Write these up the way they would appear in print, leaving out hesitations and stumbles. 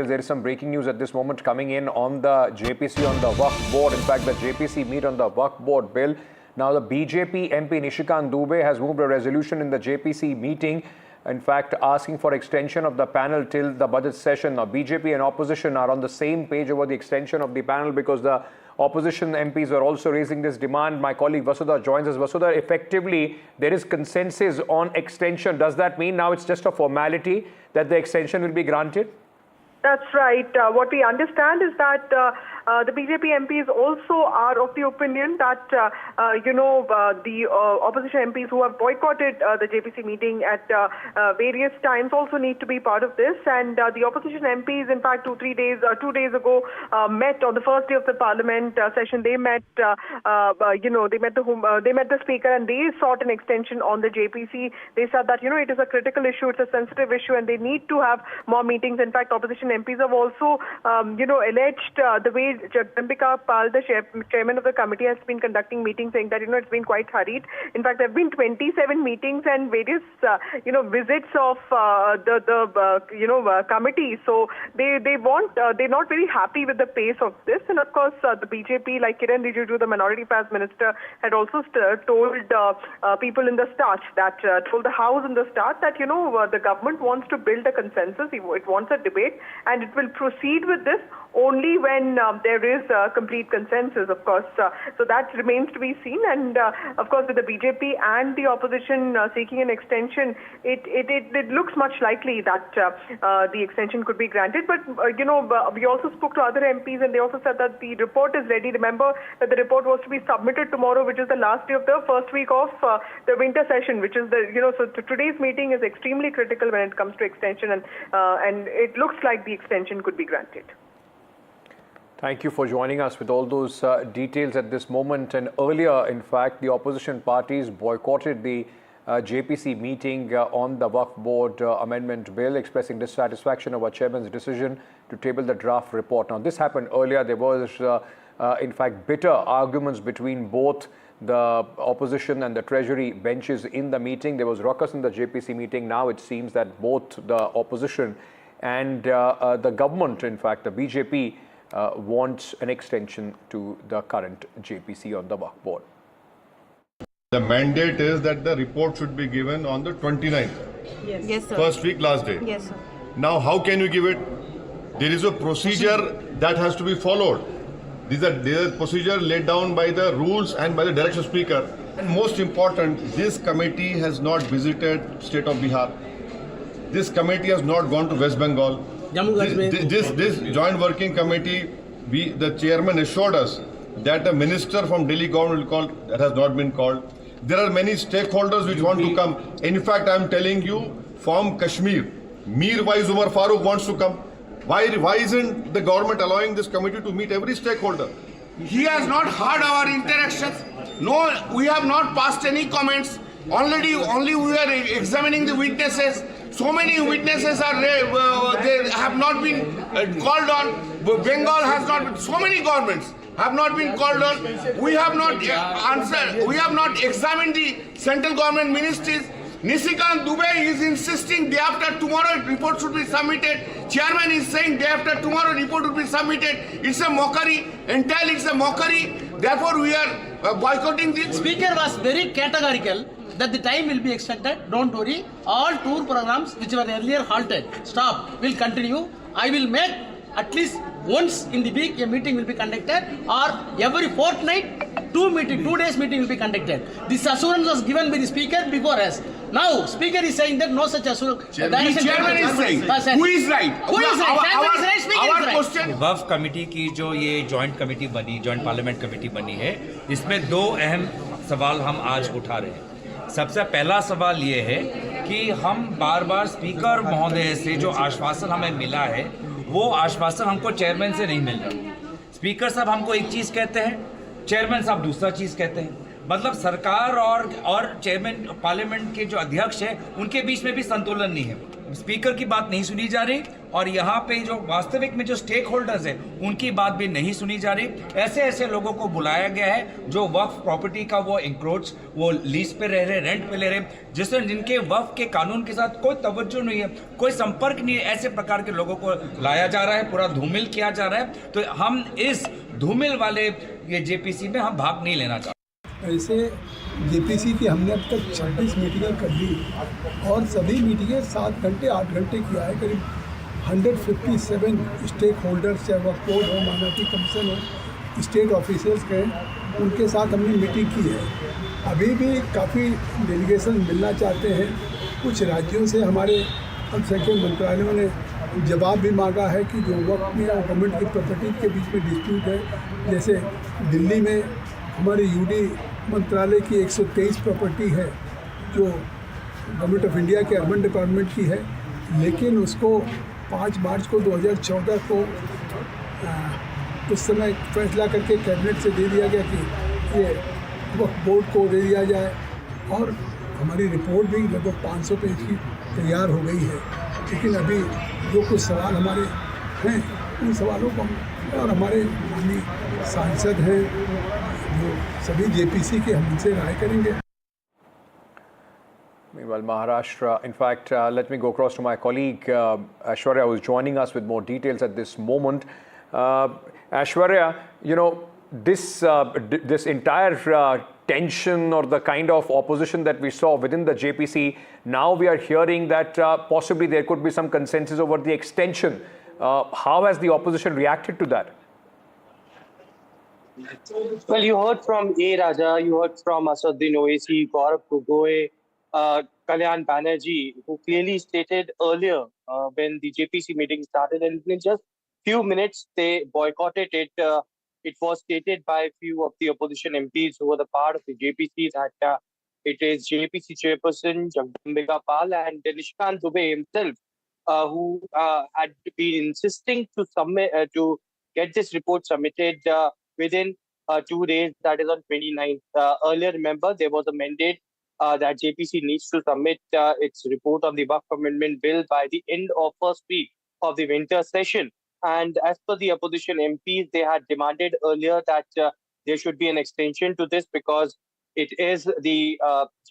There is some breaking news at this moment coming in on the JPC, on the Waqf board. In fact, the JPC meet on the Waqf board bill. Now, the BJP MP Nishikant Dubey has moved a resolution in the JPC meeting, in fact, asking for extension of the panel till the budget session. Now, BJP and opposition are on the same page over the extension of the panel because the opposition MPs are also raising this demand. My colleague Vasudha joins us. Vasudha, effectively, there is consensus on extension. Does that mean now it's just a formality that the extension will be granted? That's right. What we understand is that the BJP MPs also are of the opinion that, the opposition MPs who have boycotted the JPC meeting at various times also need to be part of this. And the opposition MPs, in fact, 2 days ago, met on the first day of the Parliament session. They met, they met the Speaker, and they sought an extension on the JPC. They said that, it is a critical issue, it's a sensitive issue, and they need to have more meetings. In fact, opposition MPs have also, alleged the way Jagdambika Pal, the chairman of the committee, has been conducting meetings, saying that, it's been quite hurried. In fact, there have been 27 meetings and various, visits of the committee. So they're not very happy with the pace of this. And of course, the BJP, like Kiran Rijiju, the minority affairs minister, had also told people in the start that, told the House in the start that, the government wants to build a consensus. It wants a debate, and it will proceed with this only when there is complete consensus, of course. So that remains to be seen. And of course, with the BJP and the opposition seeking an extension, it looks much likely that the extension could be granted. But, we also spoke to other MPs, and they also said that the report is ready. Remember that the report was to be submitted tomorrow, which is the last day of the first week of the winter session, which is so today's meeting is extremely critical when it comes to extension, and it looks like the extension could be granted. Thank you for joining us with all those details at this moment. And earlier, in fact, the opposition parties boycotted the JPC meeting on the Waqf Board amendment bill, expressing dissatisfaction over chairman's decision to table the draft report. Now, this happened earlier. There was, in fact, bitter arguments between both the opposition and the Treasury benches in the meeting. There was ruckus in the JPC meeting. Now it seems that both the opposition and the government, in fact, the BJP, wants an extension to the current JPC on the Waqf board. The mandate is that the report should be given on the 29th. Yes, sir. First week, last day. Yes, sir. Now, how can you give it? There is a procedure that has to be followed. There is a procedure laid down by the rules and by the direction speaker. And most important, this committee has not visited state of Bihar. This committee has not gone to West Bengal. This joint working committee, the chairman assured us that a minister from Delhi government will call. That has not been called. There are many stakeholders which want to come. In fact, I am telling you, from Kashmir, Mir Wais Umar Farooq wants to come. Why isn't the government allowing this committee to meet every stakeholder? He has not heard our interactions. No, we have not passed any comments. Only we are examining the witnesses. So many witnesses are they have not been called on. Bengal has not been. So many governments have not been called on. We have not answered. We have not examined the central government ministries. Nishikant Dubey is insisting day after tomorrow report should be submitted. Chairman is saying day after tomorrow report will be submitted. It's a mockery. Entirely it's a mockery. Therefore we are boycotting this. Speaker was very categorical that the time will be extended. Don't worry. All tour programs which were earlier halted, stop, will continue. I will make at least once in the week a meeting will be conducted, or every fortnight 2 days meeting will be conducted. This assurance was given by the speaker before us. Now speaker is saying that no such assurance. Chairman is saying. Who is right? Who is right? Our question. Waqf committee की जो ये joint committee बनी, joint parliament committee बनी है, इसमें 2 अहम सवाल हम आज उठा रहे हैं। सबसे पहला सवाल ये है कि हम बार बार स्पीकर महोदय से जो आश्वासन हमें मिला है, वो आश्वासन हमको चेयरमैन से नहीं मिल रहा। स्पीकर साहब हमको एक चीज़ कहते हैं, चेयरमैन साहब दूसरा चीज़ कहते हैं। मतलब सरकार और चेयरमैन पार्लियामेंट के जो अध्यक्ष हैं, उनके बीच में भी संतुलन नहीं है। स्पीकर की बात नहीं सुनी जा रही और यहाँ पे जो वास्तविक में जो स्टेक होल्डर्स हैं उनकी बात भी नहीं सुनी जा रही। ऐसे ऐसे लोगों को बुलाया गया है जो वक्फ प्रॉपर्टी का वो इंक्रोच, वो लीज पे रह रहे, रेंट पे ले रहे, जिनके वक्फ के कानून के साथ कोई तवज्जो नहीं है, कोई संपर्क नहीं है। ऐसे प्रकार के लोगों को लाया जा रहा है, पूरा धूमिल किया जा रहा है। तो हम इस धूमिल वाले ये जेपीसी में हम भाग नहीं लेना चाहते। ऐसे जेपीसी की हमने अब तक 26 मीटिंगें कर ली और सभी मीटिंगें 7 घंटे 8 घंटे किया है। करीब 157 स्टेक होल्डर्स, चाहे वक्फ बोर्ड हो, माइनॉरिटी कमीशन हो, स्टेट ऑफिसर्स के, उनके साथ हमने मीटिंग की है। अभी भी काफ़ी डेलीगेशन मिलना चाहते हैं। कुछ राज्यों से हमारे अल्पसंख्यक मंत्रालयों ने जवाब भी मांगा है कि जो वक्फ में और गवर्नमेंट की प्रॉपर्टी के बीच में डिस्प्यूट है, जैसे दिल्ली में हमारे यूडी मंत्रालय की 123 प्रॉपर्टी है जो गवर्नमेंट ऑफ इंडिया के अर्बन डिपार्टमेंट की है, लेकिन उसको 5 मार्च को 2014 को उस समय फैसला करके कैबिनेट से दे दिया गया कि ये वक्फ बोर्ड को दे दिया जाए और हमारी रिपोर्ट भी लगभग 500 पेज की तैयार हो गई है। लेकिन अभी जो कुछ सवाल हमारे हैं उन सवालों को और हमारे माननीय सांसद हैं जो सभी जेपीसी के हम उनसे राय करेंगे। Meanwhile, Maharashtra, in fact, let me go across to my colleague Aishwarya, who is joining us with more details at this moment. Aishwarya, you know, this entire tension or the kind of opposition that we saw within the JPC, now we are hearing that possibly there could be some consensus over the extension. How has the opposition reacted to that? Well, you heard from A. Raja, you heard from Asaduddin Owaisi, Gaurav Gogoi, Kalyan Banerjee, who clearly stated earlier when the JPC meeting started, and in just few minutes they boycotted it. It was stated by a few of the opposition MPs who were the part of the JPC that it is JPC chairperson Jagdambika Pal and Nishikant Dubey himself who had been insisting to submit to get this report submitted within 2 days, that is on 29th. Earlier, remember, there was a mandate that JPC needs to submit its report on the Waqf Amendment Bill by the end of first week of the winter session. And as per the opposition MPs, they had demanded earlier that there should be an extension to this because it is the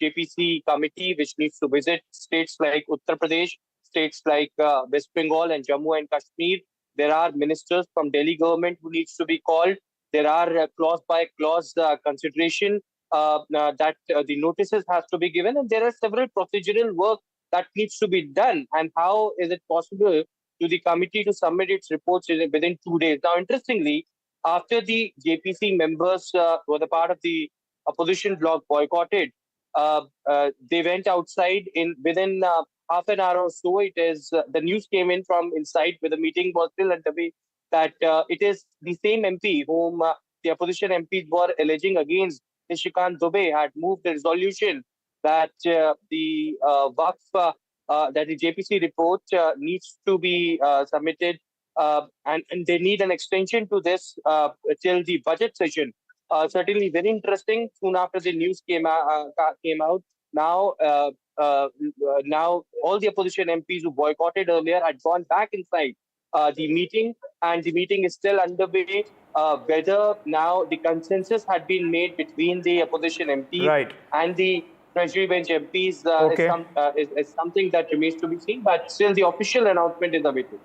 JPC committee which needs to visit states like Uttar Pradesh, states like West Bengal and Jammu and Kashmir. There are ministers from Delhi government who needs to be called. There are clause by clause consideration that the notices has to be given, and there are several procedural work that needs to be done. And how is it possible to the committee to submit its reports within 2 days? Now, interestingly, after the JPC members who were the part of the opposition bloc boycotted, they went outside within half an hour or so. It is the news came in from inside where the meeting was still underway that it is the same MP whom the opposition MPs were alleging against Nishikant Dubey had moved a resolution that the Waqf that the JPC report needs to be submitted and they need an extension to this till the budget session. Certainly very interesting. Soon after the news came out, now all the opposition MPs who boycotted earlier had gone back inside the meeting, and the meeting is still underway. Whether now the consensus had been made between the opposition MPs and the Treasury bench MPs is something that remains to be seen, but still the official announcement is awaited.